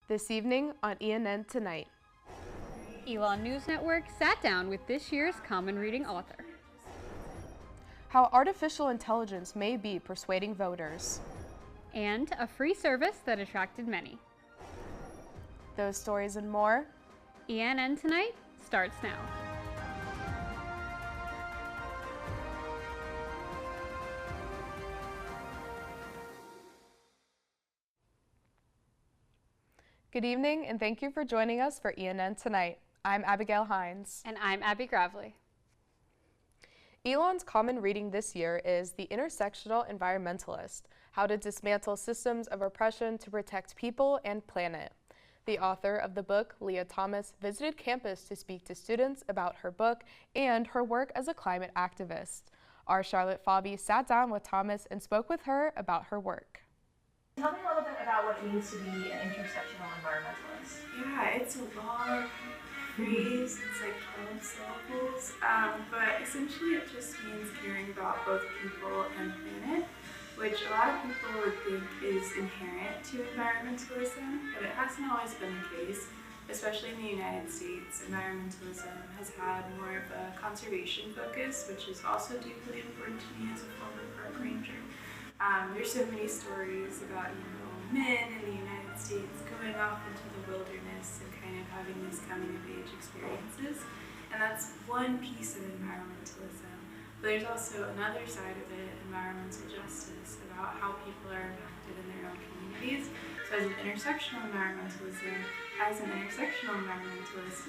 This evening on ENN Tonight. Elon News Network sat down with this year's common reading author. How artificial intelligence may be persuading voters. And a free service that attracted many. Those stories and more. ENN Tonight starts now. Good evening, and thank you for joining us for ENN Tonight. I'm Abigail Hines. And I'm Abby Gravely. Elon's common reading this year is The Intersectional Environmentalist, How to Dismantle Systems of Oppression to Protect People and Planet. The author of the book, Leah Thomas, visited campus to speak to students about her book and her work as a climate activist. Our Charlotte Pfabe sat down with Thomas and spoke with her about her work. Tell me a little bit about what it means to be an intersectional environmentalist. Yeah, it's a long phrase. It's like 12 syllables. But essentially it just means caring about both people and planet, which a lot of people would think is inherent to environmentalism, but it hasn't always been the case. Especially in the United States, environmentalism has had more of a conservation focus, which is also deeply important to me as a former park ranger. There's so many stories about, men in the United States going off into the wilderness and kind of having these coming-of-age experiences. And that's one piece of environmentalism. But there's also another side of it, environmental justice, about how people are impacted in their own communities. So as an intersectional environmentalist, you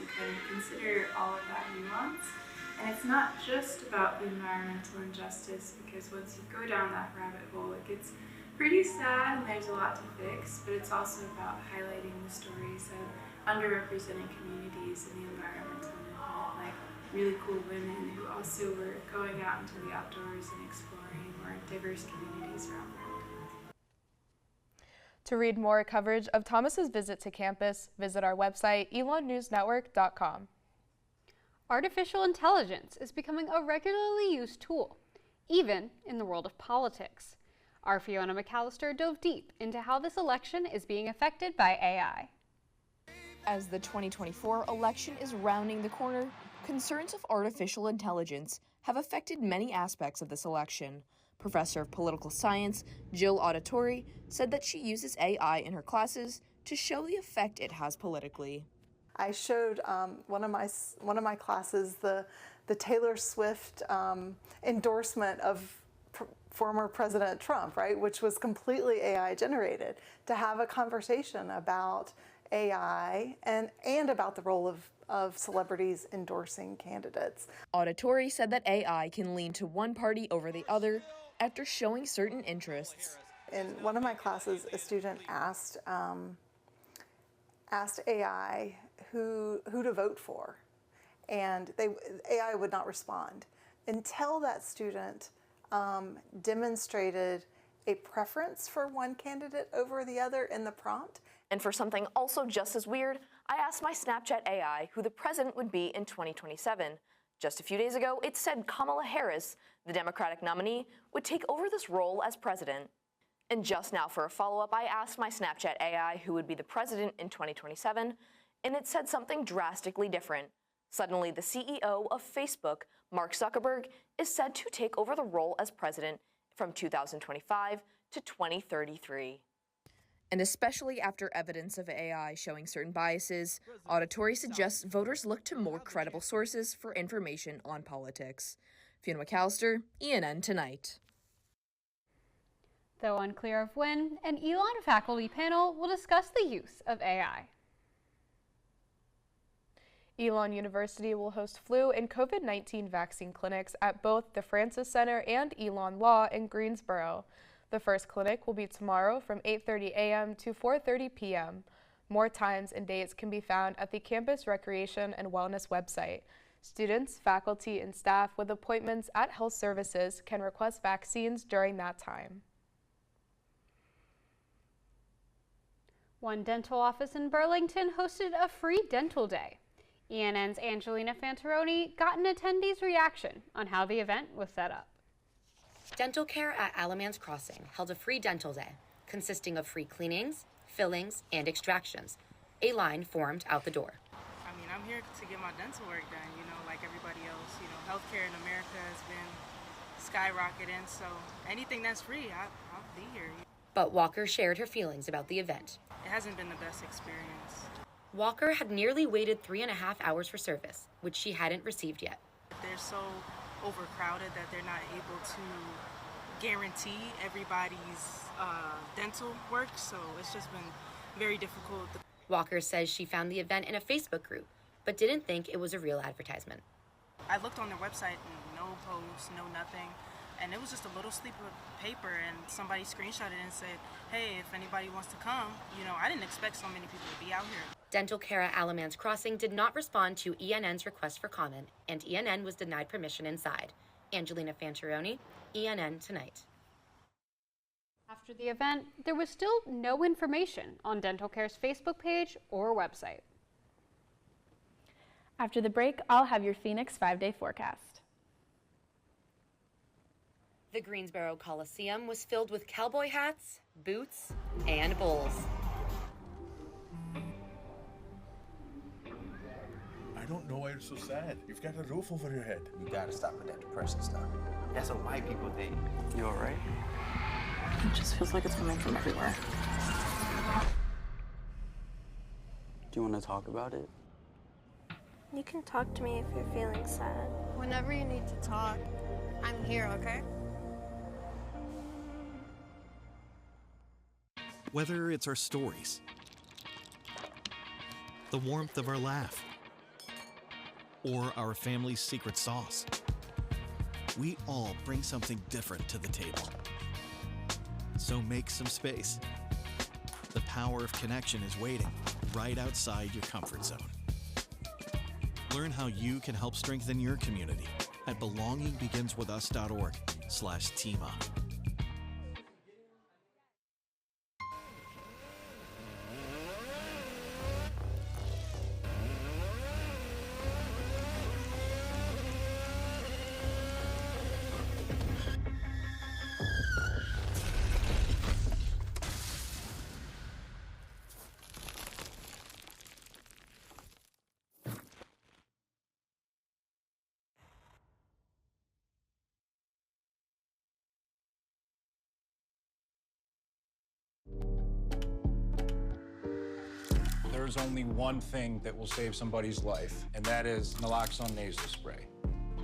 kind of consider all of that nuance. And it's not just about the environmental injustice, because once you go down that rabbit hole, it gets pretty sad and there's a lot to fix, but it's also about highlighting the stories of underrepresented communities in the environmental movement, like really cool women who also were going out into the outdoors and exploring more diverse communities around the world. To read more coverage of Thomas's visit to campus, visit our website, elonnewsnetwork.com. Artificial intelligence is becoming a regularly used tool, even in the world of politics. Our Fiona McAllister dove deep into how this election is being affected by AI. As the 2024 election is rounding the corner, concerns of artificial intelligence have affected many aspects of this election. Professor of Political Science Jill Auditori said that she uses AI in her classes to show the effect it has politically. I showed one of my classes the Taylor Swift endorsement of former President Trump, right, which was completely AI generated, to have a conversation about AI and about the role of celebrities endorsing candidates. Auditori said that AI can lean to one party over the other after showing certain interests. In one of my classes, a student asked AI who to vote for, and AI would not respond until that student demonstrated a preference for one candidate over the other in the prompt. And for something also just as weird, I asked my Snapchat AI who the president would be in 2027. Just a few days ago, it said Kamala Harris, the Democratic nominee, would take over this role as president. And just now for a follow-up, I asked my Snapchat AI who would be the president in 2027, and it said something drastically different. Suddenly, the CEO of Facebook, Mark Zuckerberg, is said to take over the role as president from 2025 to 2033. And especially after evidence of AI showing certain biases, Auditori suggests voters look to more credible sources for information on politics. Fiona McAllister, ENN Tonight. Though unclear of when, an Elon faculty panel will discuss the use of AI. Elon University will host flu and COVID-19 vaccine clinics at both the Francis Center and Elon Law in Greensboro. The first clinic will be tomorrow from 8:30 a.m. to 4:30 p.m. More times and dates can be found at the Campus Recreation and Wellness website. Students, faculty, and staff with appointments at health services can request vaccines during that time. One dental office in Burlington hosted a free dental day. ENN's Anjolina Fantaroni got an attendee's reaction on how the event was set up. Dental Care at Alamance Crossing held a free dental day, consisting of free cleanings, fillings, and extractions, a line formed out the door. I mean, I'm here to get my dental work done, you know, like everybody else. You know, healthcare in America has been skyrocketing, so anything that's free, I'll be here. But Walker shared her feelings about the event. It hasn't been the best experience. Walker had nearly waited 3.5 hours for service, which she hadn't received yet. They're so overcrowded that they're not able to guarantee everybody's dental work, so it's just been very difficult. Walker says she found the event in a Facebook group, but didn't think it was a real advertisement. I looked on their website and no posts, no nothing, and it was just a little slip of paper, and somebody screenshotted it and said, hey, if anybody wants to come, you know, I didn't expect so many people to be out here. Dental care at Alamance Crossing did not respond to ENN's request for comment, and ENN was denied permission inside. Anjolina Fantaroni, ENN Tonight. After the event, there was still no information on Dental Care's Facebook page or website. After the break, I'll have your Phoenix 5-day forecast. The Greensboro Coliseum was filled with cowboy hats, boots, and bowls. I don't know why you're so sad. You've got a roof over your head. You gotta stop with that depression stuff. That's what white people think. You all right? It just feels like it's coming from everywhere. Do you want to talk about it? You can talk to me if you're feeling sad. Whenever you need to talk, I'm here, okay? Whether it's our stories, the warmth of our laugh, or our family's secret sauce, we all bring something different to the table. So make some space. The power of connection is waiting right outside your comfort zone. Learn how you can help strengthen your community at belongingbeginswithus.org/teamup. There's only one thing that will save somebody's life, and that is naloxone nasal spray.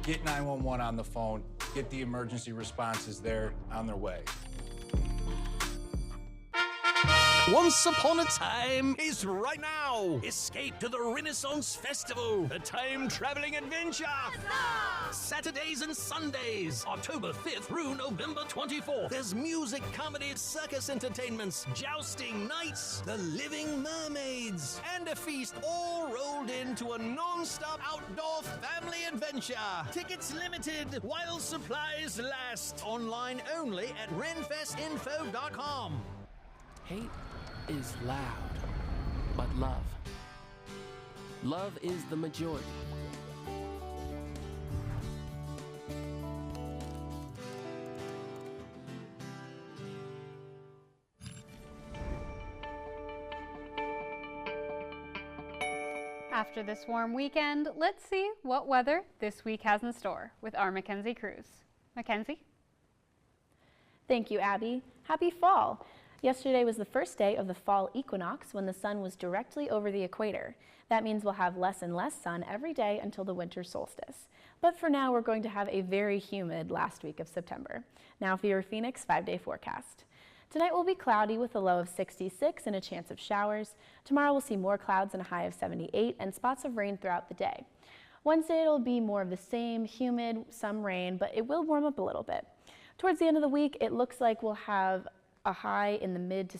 Get 911 on the phone, get the emergency responses there on their way. Once Upon a Time is right now. Escape to the Renaissance Festival, a time-traveling adventure. Saturdays and Sundays, October 5th through November 24th. There's music, comedy, circus entertainments, jousting, nights, the living mermaids, and a feast all rolled into a non-stop outdoor family adventure. Tickets limited while supplies last. Online only at renfestinfo.com. Hate is loud, but love is the majority. After this warm weekend, let's see what weather this week has in store with our Mackenzie Cruz. Mackenzie? Thank you, Abby. Happy fall. Yesterday was the first day of the fall equinox when the sun was directly over the equator. That means we'll have less and less sun every day until the winter solstice. But for now, we're going to have a very humid last week of September. Now for your Phoenix 5-day forecast. Tonight will be cloudy with a low of 66 and a chance of showers. Tomorrow we'll see more clouds and a high of 78 and spots of rain throughout the day. Wednesday it'll be more of the same, humid, some rain, but it will warm up a little bit. Towards the end of the week, it looks like we'll have a high in the mid to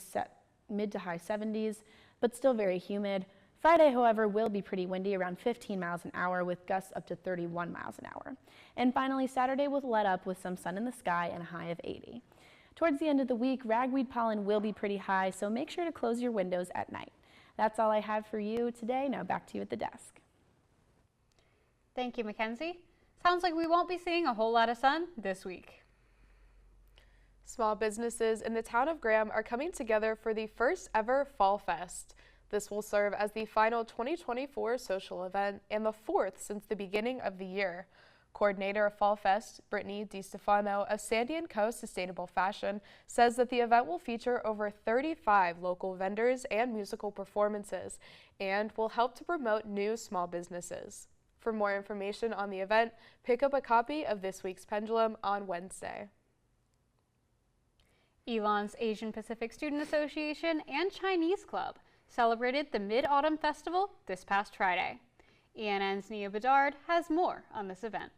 high 70s, but still very humid. Friday, however, will be pretty windy, around 15 miles an hour with gusts up to 31 miles an hour. And finally, Saturday will let up with some sun in the sky and a high of 80. Towards the end of the week, ragweed pollen will be pretty high, so make sure to close your windows at night. That's all I have for you today. Now back to you at the desk. Thank you, Mackenzie. Sounds like we won't be seeing a whole lot of sun this week. Small businesses in the town of Graham are coming together for the first ever Fall Fest. This will serve as the final 2024 social event and the fourth since the beginning of the year. Coordinator of Fall Fest, Brittany DiStefano of Sandy & Co. Sustainable Fashion, says that the event will feature over 35 local vendors and musical performances and will help to promote new small businesses. For more information on the event, pick up a copy of this week's Pendulum on Wednesday. Elon's Asian Pacific Student Association and Chinese Club celebrated the Mid-Autumn Festival this past Friday. ENN's Nia Bedard has more on this event.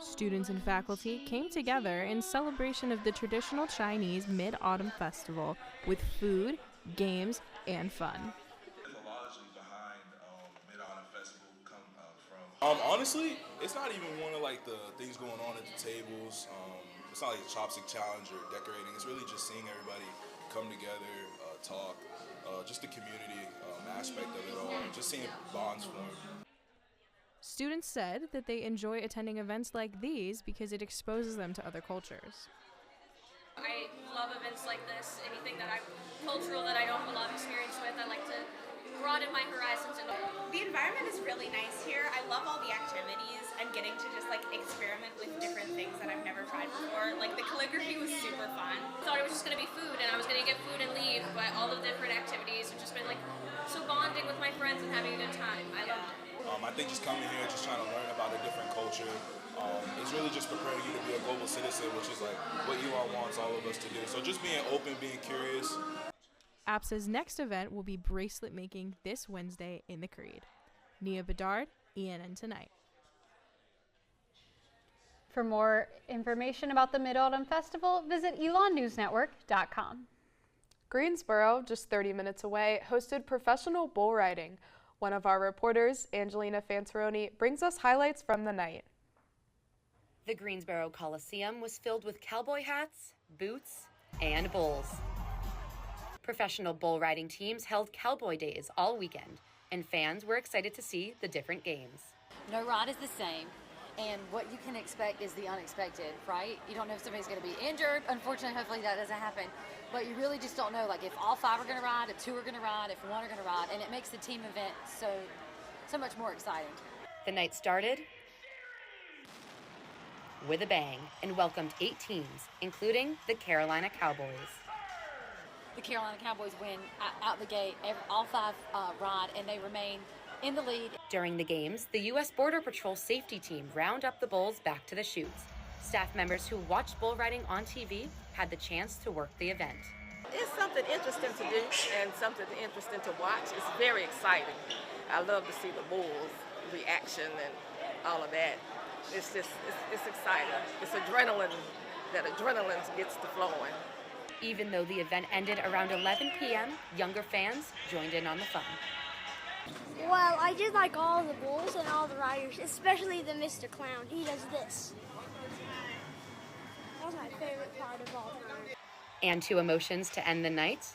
Students and faculty came together in celebration of the traditional Chinese Mid-Autumn Festival with food, games, and fun. Honestly, it's not even one of like the things going on at the tables. It's not like a chopstick challenge or decorating. It's really just seeing everybody come together, talk, just the community aspect of it all, just seeing bonds form. Students said that they enjoy attending events like these because it exposes them to other cultures. I love events like this. Anything that I'm cultural that I don't have a lot of experience with, I like to broaden my horizons. The environment is really nice here. I love all the activities and getting to just like experiment with different things that I've never tried before. Like the calligraphy was super fun. I thought it was just going to be food and I was going to get food and leave, but all the different activities have just been like so bonding with my friends and having a good time. I loved it. I think just coming here, just trying to learn about a different culture, it's really just preparing you to be a global citizen, which is like what Elon wants all of us to do. So just being open, being curious. APSA's next event will be bracelet making this Wednesday in the Creed. Nia Bedard, ENN Tonight. For more information about the Mid-Autumn Festival, visit elonnewsnetwork.com. Greensboro, just 30 minutes away, hosted professional bull riding. One of our reporters, Anjolina Fantaroni, brings us highlights from the night. The Greensboro Coliseum was filled with cowboy hats, boots, and bulls. Professional bull riding teams held cowboy days all weekend, and fans were excited to see the different games. No ride is the same, and what you can expect is the unexpected, right? You don't know if somebody's going to be injured. Unfortunately, hopefully that doesn't happen. But you really just don't know, like if all 5 are going to ride, if 2 are going to ride, if 1 are going to ride, and it makes the team event so much more exciting. The night started with a bang and welcomed 8 teams, including the Carolina Cowboys. The Carolina Cowboys win out the gate. All 5 ride, and they remain in the lead. During the games, the U.S. Border Patrol safety team round up the bulls back to the chutes. Staff members who watched bull riding on TV had the chance to work the event. It's something interesting to do and something interesting to watch. It's very exciting. I love to see the bulls' reaction and all of that. It's exciting. It's adrenaline. That adrenaline gets to flowing. Even though the event ended around 11 p.m., younger fans joined in on the fun. Well, I did like all the bulls and all the riders, especially the Mr. Clown. He does this. That was my favorite part of all time. And 2 emotions to end the night.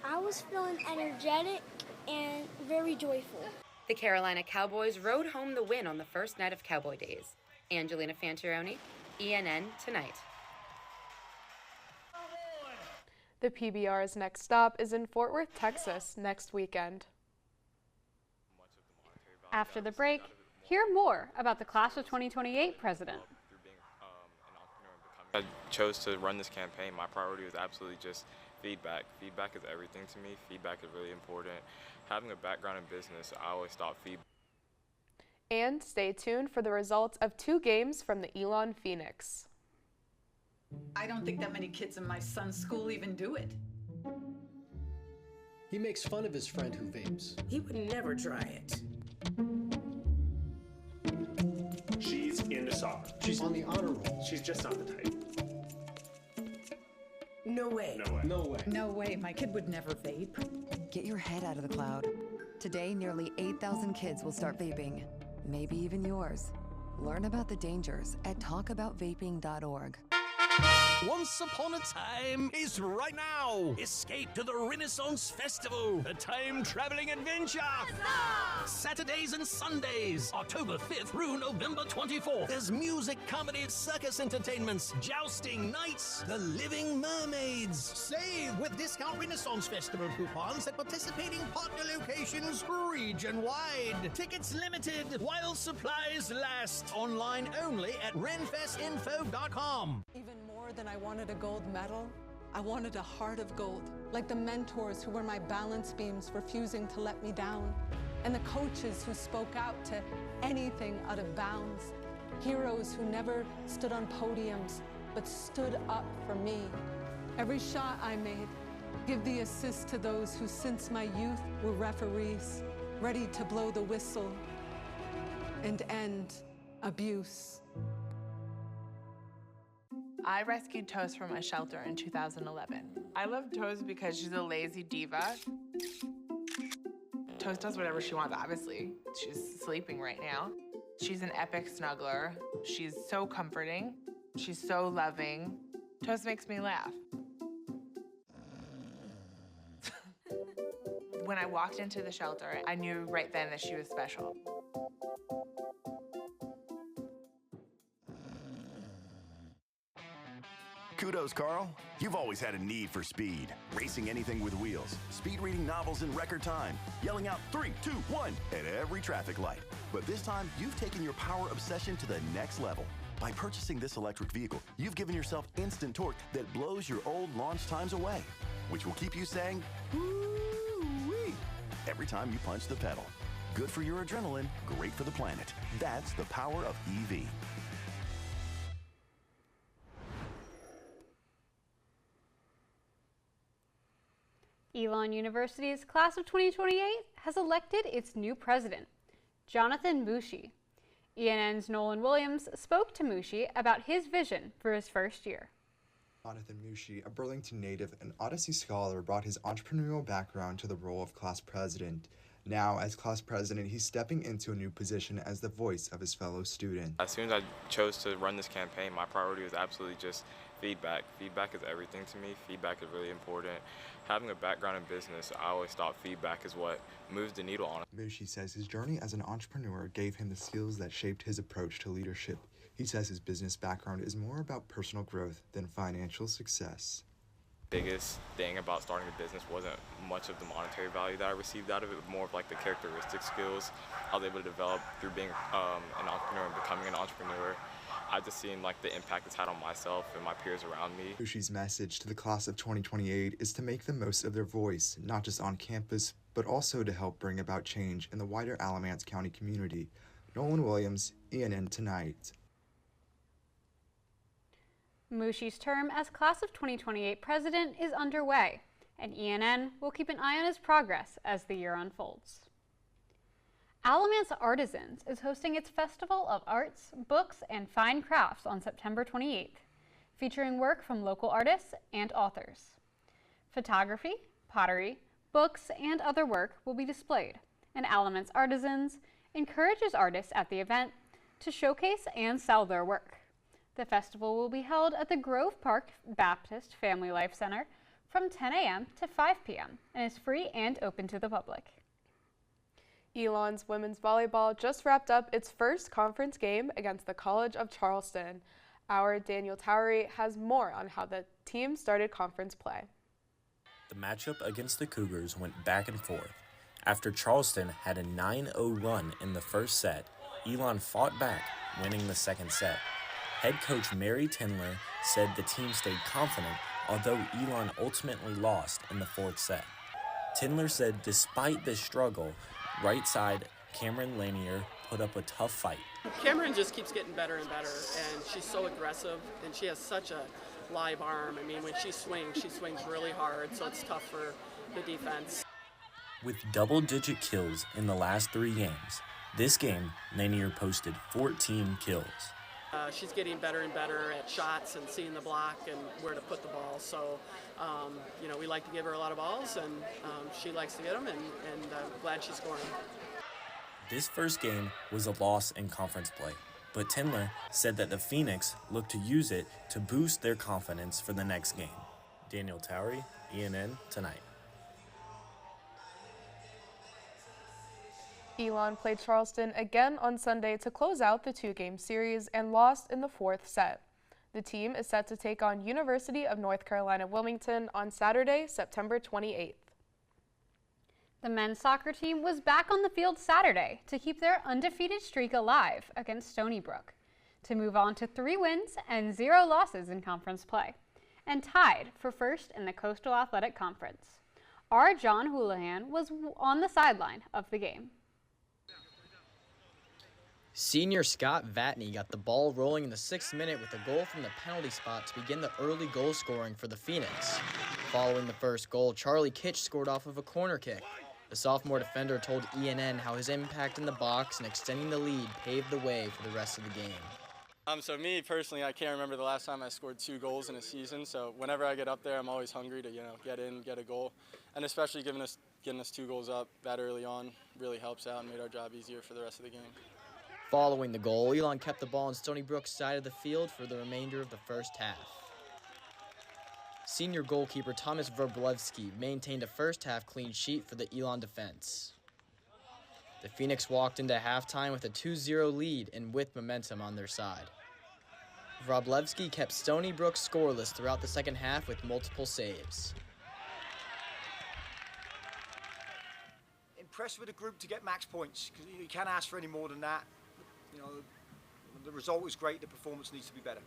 I was feeling energetic and very joyful. The Carolina Cowboys rode home the win on the first night of Cowboy Days. Anjolina Fantaroni, ENN Tonight. The PBR's next stop is in Fort Worth, Texas, next weekend. After the break, hear more about the Class of 2028 president. I chose to run this campaign. My priority was absolutely just feedback. Feedback is everything to me. Feedback is really important. Having a background in business, I always thought feedback. And stay tuned for the results of 2 games from the Elon Phoenix. I don't think that many kids in my son's school even do it. He makes fun of his friend who vapes. He would never try it. She's into soccer. She's on the honor roll. She's just not the type. No way. No way. No way. No way, my kid would never vape. Get your head out of the cloud. Today, nearly 8,000 kids will start vaping. Maybe even yours. Learn about the dangers at talkaboutvaping.org. Once Upon a Time is right now. Escape to the Renaissance Festival, a time-traveling adventure. Saturdays and Sundays, October 5th through November 24th. There's music, comedy, circus entertainments, jousting, nights, the Living Mermaids. Save with discount Renaissance Festival coupons at participating partner locations region-wide. Tickets limited while supplies last. Online only at renfestinfo.com. Even more than I wanted a gold medal, I wanted a heart of gold, like the mentors who were my balance beams refusing to let me down, and the coaches who spoke out to anything out of bounds, heroes who never stood on podiums, but stood up for me. Every shot I made, give the assist to those who since my youth were referees, ready to blow the whistle and end abuse. I rescued Toast from a shelter in 2011. I love Toast because she's a lazy diva. Toast does whatever she wants, obviously. She's sleeping right now. She's an epic snuggler. She's so comforting. She's so loving. Toast makes me laugh. When I walked into the shelter, I knew right then that she was special. Kudos, Carl. You've always had a need for speed. Racing anything with wheels, speed reading novels in record time, yelling out 3, 2, 1 at every traffic light. But this time, you've taken your power obsession to the next level. By purchasing this electric vehicle, you've given yourself instant torque that blows your old launch times away, which will keep you saying, "Woo-wee," every time you punch the pedal. Good for your adrenaline, great for the planet. That's the power of EV. Elon University's class of 2028 has elected its new president, Jonathan Mushi. ENN's Nolan Williams spoke to Mushi about his vision for his first year. Jonathan Mushi, a Burlington native and Odyssey scholar, brought his entrepreneurial background to the role of class president. Now, as class president, he's stepping into a new position as the voice of his fellow students. As soon as I chose to run this campaign, my priority was absolutely just feedback. Feedback is everything to me. Feedback is really important. Having a background in business, I always thought feedback is what moves the needle on it. Mushi says his journey as an entrepreneur gave him the skills that shaped his approach to leadership. He says his business background is more about personal growth than financial success. Biggest thing about starting a business wasn't much of the monetary value that I received out of it, but more of like the characteristic skills I was able to develop through being an entrepreneur and becoming an entrepreneur. I've just seen like the impact it's had on myself and my peers around me. Mushi's message to the class of 2028 is to make the most of their voice, not just on campus, but also to help bring about change in the wider Alamance County community. Nolan Williams, ENN Tonight. Mushi's term as class of 2028 president is underway, and ENN will keep an eye on his progress as the year unfolds. Alamance Artisans is hosting its Festival of Arts, Books, and Fine Crafts on September 28th, featuring work from local artists and authors. Photography, pottery, books, and other work will be displayed, and Alamance Artisans encourages artists at the event to showcase and sell their work. The festival will be held at the Grove Park Baptist Family Life Center from 10 a.m. to 5 p.m. and is free and open to the public. Elon's women's volleyball just wrapped up its first conference game against the College of Charleston. Our Daniel Towery has more on how the team started conference play. The matchup against the Cougars went back and forth. After Charleston had a 9-0 run in the first set, Elon fought back, winning the second set. Head coach Mary Tindler said the team stayed confident, although Elon ultimately lost in the fourth set. Tindler said despite this struggle, right side Cameron Lanier put up a tough fight. Cameron just keeps getting better and better, and she's so aggressive, and she has such a live arm. I mean, when she swings really hard, so it's tough for the defense. With double-digit kills in the last 3 games, this game, Lanier posted 14 kills. She's getting better and better at shots and seeing the block and where to put the ball. So, we like to give her a lot of balls, and she likes to get them, and I'm glad she's scoring. This first game was a loss in conference play. but Tindler said that the Phoenix looked to use it to boost their confidence for the next game. Daniel Towery, ENN Tonight. Elon played Charleston again on Sunday to close out the two-game series and lost in the fourth set. The team is set to take on University of North Carolina Wilmington on Saturday, September 28th. The men's soccer team was back on the field Saturday to keep their undefeated streak alive against Stony Brook, to move on to 3 wins and 0 losses in conference play, and tied for first in the Coastal Athletic Conference. Our John Houlihan was on the sideline of the game. Senior Scott Vatney got the ball rolling in the 6th minute with a goal from the penalty spot to begin the early goal scoring for the Phoenix. Following the first goal, Charlie Kitch scored off of a corner kick. The sophomore defender told ENN how his impact in the box and extending the lead paved the way for the rest of the game. So me personally, I can't remember the last time I scored 2 goals in a season. So whenever I get up there, I'm always hungry to get in, get a goal, and especially getting us 2 goals up that early on really helps out and made our job easier for the rest of the game. Following the goal, Elon kept the ball on Stony Brook's side of the field for the remainder of the first half. Senior goalkeeper Thomas Verblevsky maintained a first-half clean sheet for the Elon defense. The Phoenix walked into halftime with a 2-0 lead and with momentum on their side. Verblevsky kept Stony Brook scoreless throughout the second half with multiple saves. Impressed with the group to get max points, because you can't ask for any more than that. The result was great, the performance needs to be better.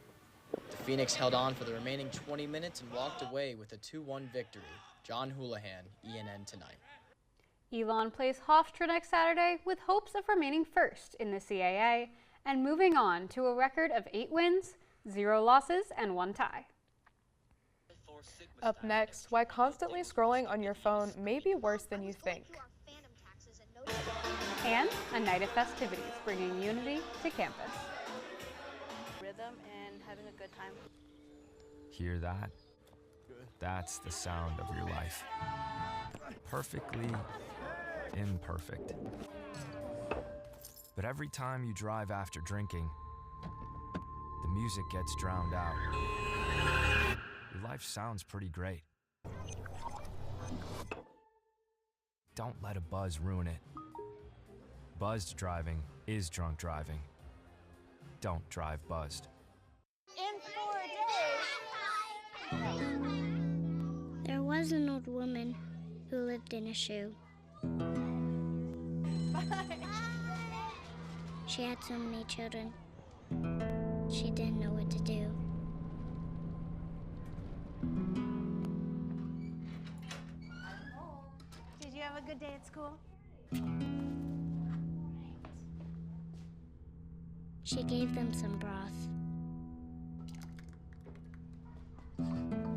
The Phoenix held on for the remaining 20 minutes and walked away with a 2-1 victory. John Houlihan, ENN Tonight. Elon plays Hofstra next Saturday with hopes of remaining first in the CAA and moving on to a record of 8 wins, 0 losses, and 1 tie. Up next, why constantly scrolling on your phone may be worse than you think. And a night of festivities, bringing unity to campus. Rhythm and having a good time. Hear that? That's the sound of your life. Perfectly imperfect. But every time you drive after drinking, the music gets drowned out. Your life sounds pretty great. Don't let a buzz ruin it. Buzzed driving is drunk driving. Don't drive buzzed. In 4 days. There was an old woman who lived in a shoe. She had so many children. She didn't know what to do. Did you have a good day at school? She gave them some broth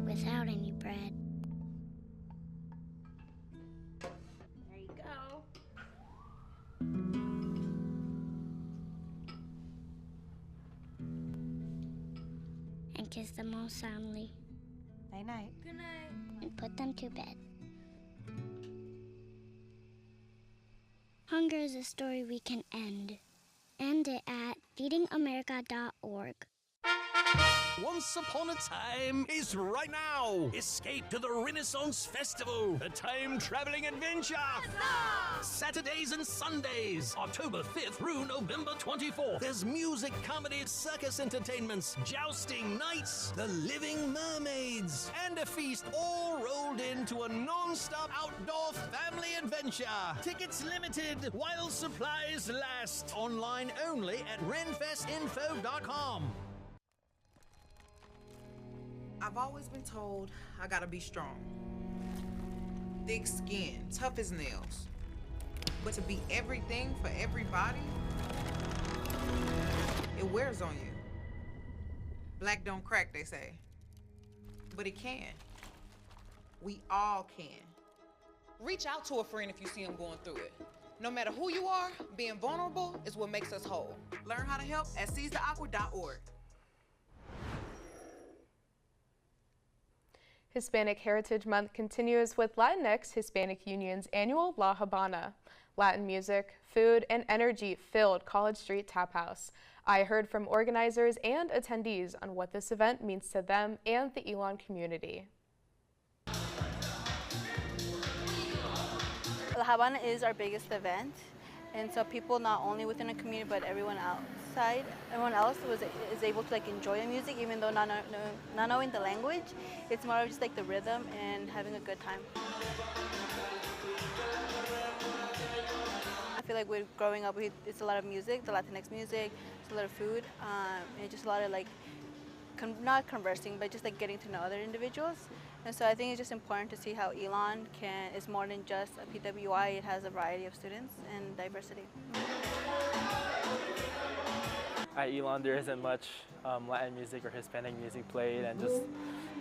without any bread. There you go. And kissed them all soundly. Night night. Good night. And put them to bed. Hunger is a story we can end. End it at feedingamerica.org. Once Upon a Time is right now. Escape to the Renaissance Festival, a time-traveling adventure. Saturdays and Sundays, October 5th through November 24th. There's music, comedy, circus entertainments, jousting, nights, the living mermaids, and a feast all rolled into a non-stop outdoor family adventure. Tickets limited while supplies last. Online only at renfestinfo.com. I've always been told I gotta be strong. Thick skin, tough as nails. But to be everything for everybody, it wears on you. Black don't crack, they say. But it can. We all can. Reach out to a friend if you see them going through it. No matter who you are, being vulnerable is what makes us whole. Learn how to help at seizetheawkward.org. Hispanic Heritage Month continues with Latinx Hispanic Union's annual La Habana. Latin music, food, and energy filled College Street Tap House. I heard from organizers and attendees on what this event means to them and the Elon community. La Habana is our biggest event, and so people not only within the community but everyone else is able to enjoy the music, even though not knowing the language. It's more of just the rhythm and having a good time. I feel like we're growing up, it's a lot of music, the Latinx music, it's a lot of food, and just a lot of not conversing, but just getting to know other individuals. And so I think it's just important to see how Elon is more than just a PWI. It has a variety of students and diversity. At Elon, there isn't much Latin music or Hispanic music played, and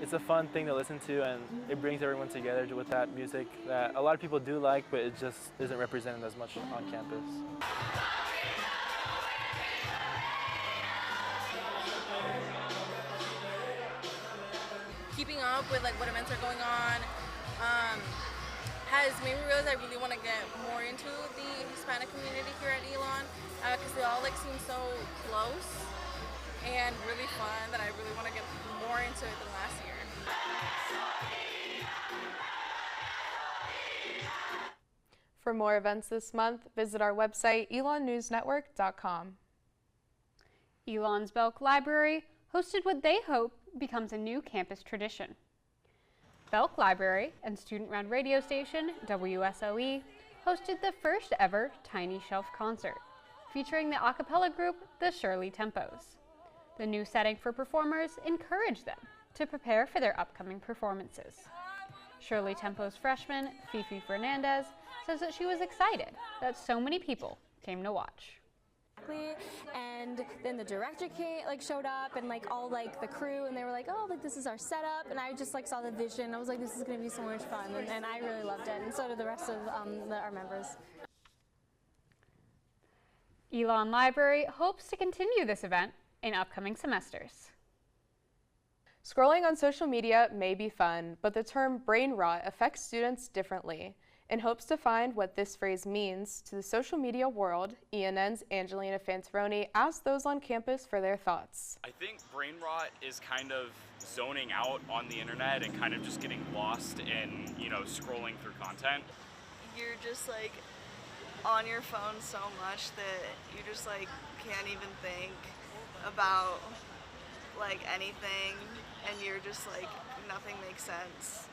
it's a fun thing to listen to, and it brings everyone together with that music that a lot of people do like, but it just isn't represented as much on campus. Keeping up with what events are going on has made me realize I really want to get more into the Hispanic community here at Elon, because they all seem so close and really fun that I really want to get more into it than last year. For more events this month, visit our website, elonnewsnetwork.com. Elon's Belk Library hosted what they hope becomes a new campus tradition. Belk Library and student-run radio station WSOE hosted the first ever Tiny Shelf concert, featuring the a cappella group the Shirley Tempos. The new setting for performers encouraged them to prepare for their upcoming performances. Shirley Tempos freshman Fifi Fernandez says that she was excited that so many people came to watch. And then the director showed up, and all the crew, and they were oh, this is our setup, and I just saw the vision. I was this is going to be so much fun, and I really loved it, and so did the rest of our members. Elon Library hopes to continue this event in upcoming semesters. Scrolling on social media may be fun, but the term brain rot affects students differently. In hopes to find what this phrase means to the social media world, ENN's Anjolina Fantaroni asked those on campus for their thoughts. I think brain rot is kind of zoning out on the internet and kind of just getting lost in, scrolling through content. You're just on your phone so much that you just can't even think about anything, and you're just nothing makes sense.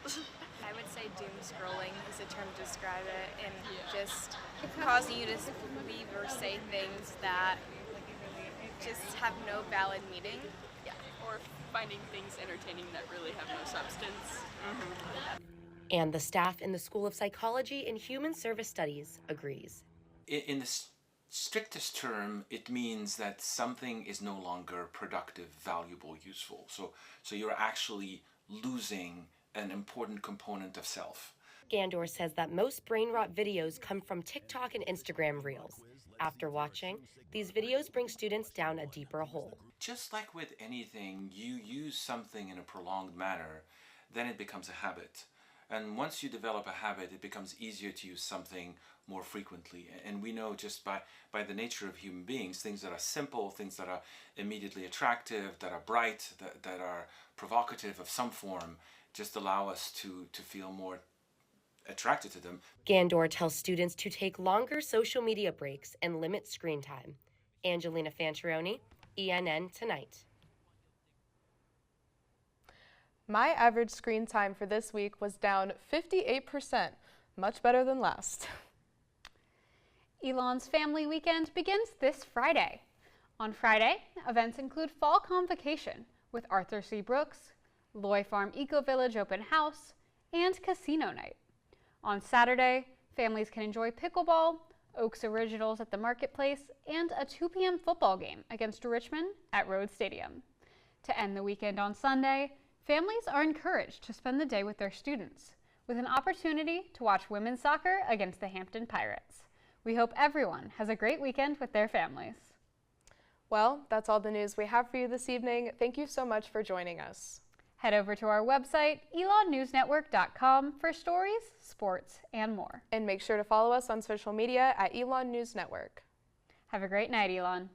I would say doom scrolling is a term to describe it, and just causing you to believe or say things that just have no valid meaning. Yeah, or finding things entertaining that really have no substance. And the staff in the School of Psychology and Human Service Studies agrees. In the strictest term, it means that something is no longer productive, valuable, useful. So you're actually losing an important component of self. Gandor says that most brain rot videos come from TikTok and Instagram Reels. After watching, these videos bring students down a deeper hole. Just like with anything, you use something in a prolonged manner, then it becomes a habit. And once you develop a habit, it becomes easier to use something more frequently. And we know just by the nature of human beings, things that are simple, things that are immediately attractive, that are bright, that are provocative of some form, just allow us to feel more attracted to them. Gandor tells students to take longer social media breaks and limit screen time. Anjolina Fantaroni, ENN Tonight. My average screen time for this week was down 58%, much better than last. Elon's Family Weekend begins this Friday. On Friday, events include Fall Convocation with Arthur C. Brooks, Loy Farm Eco Village Open House, and Casino Night. On Saturday, families can enjoy pickleball, Oaks Originals at the Marketplace, and a 2 p.m. football game against Richmond at Road Stadium. To end the weekend on Sunday, families are encouraged to spend the day with their students, with an opportunity to watch women's soccer against the Hampton Pirates. We hope everyone has a great weekend with their families. Well, that's all the news we have for you this evening. Thank you so much for joining us. Head over to our website, elonnewsnetwork.com, for stories, sports, and more. And make sure to follow us on social media at Elon News Network. Have a great night, Elon.